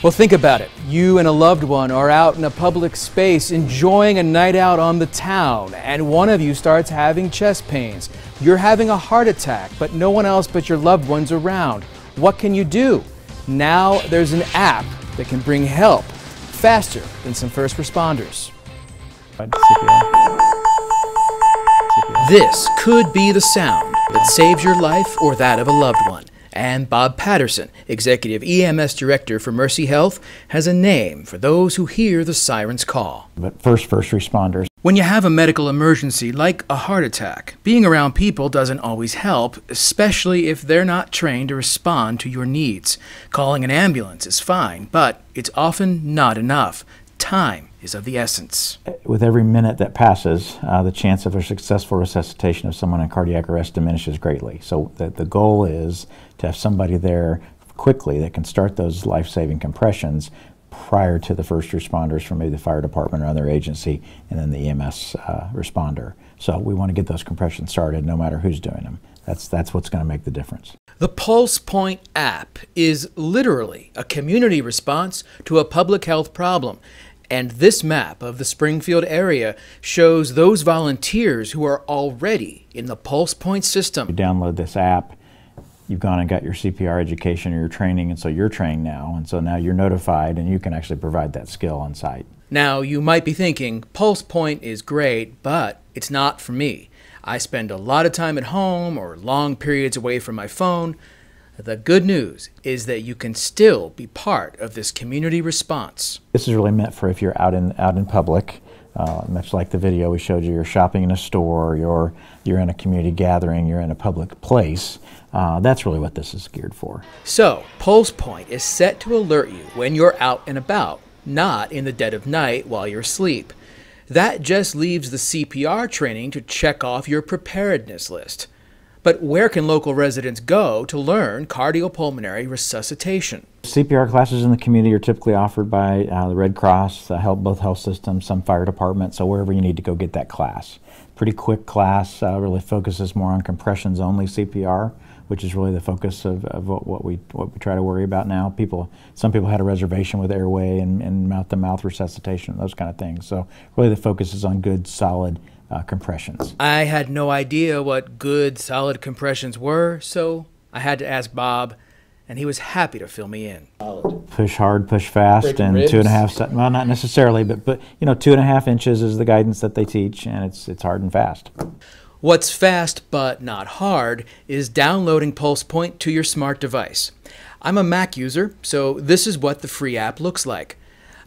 Well, think about it. You and a loved one are out in a public space enjoying a night out on the town, and one of you starts having chest pains. You're having a heart attack, but no one else but your loved one's around. What can you do? Now there's an app that can bring help faster than some first responders. This could be the sound that saves your life or that of a loved one. And Bob Patterson, Executive EMS Director for Mercy Health, has a name for those who hear the sirens call. But first responders. When you have a medical emergency like a heart attack, being around people doesn't always help, especially if they're not trained to respond to your needs. Calling an ambulance is fine, but it's often not enough. Time is of the essence. With every minute that passes, the chance of a successful resuscitation of someone in cardiac arrest diminishes greatly. So the goal is to have somebody there quickly that can start those life-saving compressions prior to the first responders from maybe the fire department or other agency, and then the EMS responder. So we want to get those compressions started no matter who's doing them. That's what's going to make the difference. The Pulse Point app is literally a community response to a public health problem. And this map of the Springfield area shows those volunteers who are already in the Pulse Point system. You download this app, you've gone and got your CPR education or your training, and so you're trained now, and so now you're notified and you can actually provide that skill on site. Now, you might be thinking, Pulse Point is great, but it's not for me. I spend a lot of time at home or long periods away from my phone. The good news is that you can still be part of this community response. This is really meant for if you're out in public, much like the video we showed you. You're shopping in a store, you're in a community gathering, you're in a public place. That's really what this is geared for. So, Pulse Point is set to alert you when you're out and about, not in the dead of night while you're asleep. That just leaves the CPR training to check off your preparedness list. But where can local residents go to learn cardiopulmonary resuscitation? CPR classes in the community are typically offered by the Red Cross, both health systems, some fire departments, so wherever you need to go get that class. Pretty quick class, really focuses more on compressions only CPR, which is really the focus of what we try to worry about now. Some people had a reservation with airway and mouth-to-mouth resuscitation, those kind of things. So really the focus is on good, solid compressions. I had no idea what good, solid compressions were, so I had to ask Bob, and he was happy to fill me in. Push hard, push fast, breaking and ribs. 2.5, well, not necessarily, but you know, 2.5 inches is the guidance that they teach, and it's hard and fast. What's fast but not hard is downloading Pulse Point to your smart device. I'm a Mac user, so this is what the free app looks like.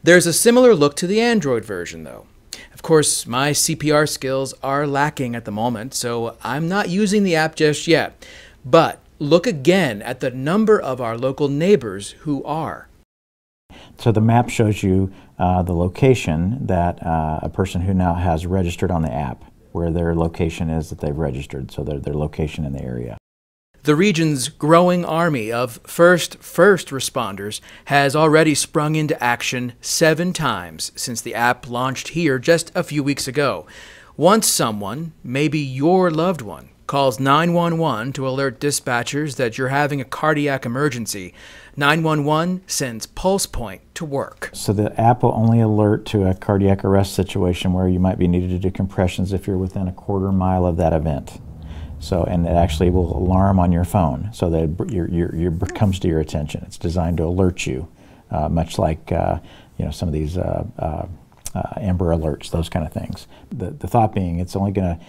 There's a similar look to the Android version, though. Of course, my CPR skills are lacking at the moment, so I'm not using the app just yet. But look again at the number of our local neighbors who are. So the map shows you the location that a person who now has registered on the app, where their location is that they've registered, so their location in the area. The region's growing army of first responders has already sprung into action 7 times since the app launched here just a few weeks ago. Once someone, maybe your loved one, calls 911 to alert dispatchers that you're having a cardiac emergency, 911 sends Pulse Point to work. So the app will only alert to a cardiac arrest situation where you might be needed to do compressions if you're within a quarter mile of that event. So, and it actually will alarm on your phone so that it comes to your attention. It's designed to alert you, much like you know, some of these Amber Alerts, those kind of things. The thought being, it's only going to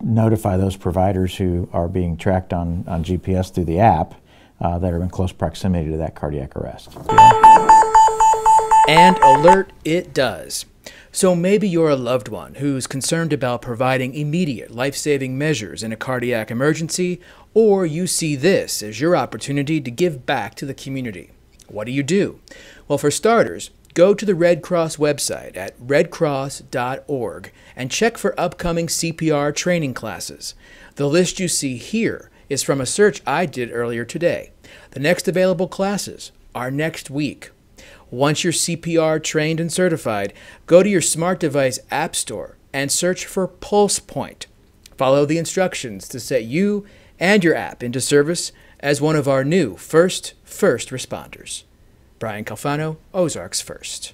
notify those providers who are being tracked on GPS through the app that are in close proximity to that cardiac arrest. And alert it does. So maybe you're a loved one who's concerned about providing immediate life-saving measures in a cardiac emergency, or you see this as your opportunity to give back to the community. What do? Well, for starters, go to the Red Cross website at redcross.org and check for upcoming CPR training classes. The list you see here is from a search I did earlier today. The next available classes are next week. Once you're CPR trained and certified, go to your smart device app store and search for Pulse Point. Follow the instructions to set you and your app into service as one of our new first responders. Brian Calfano, Ozarks First.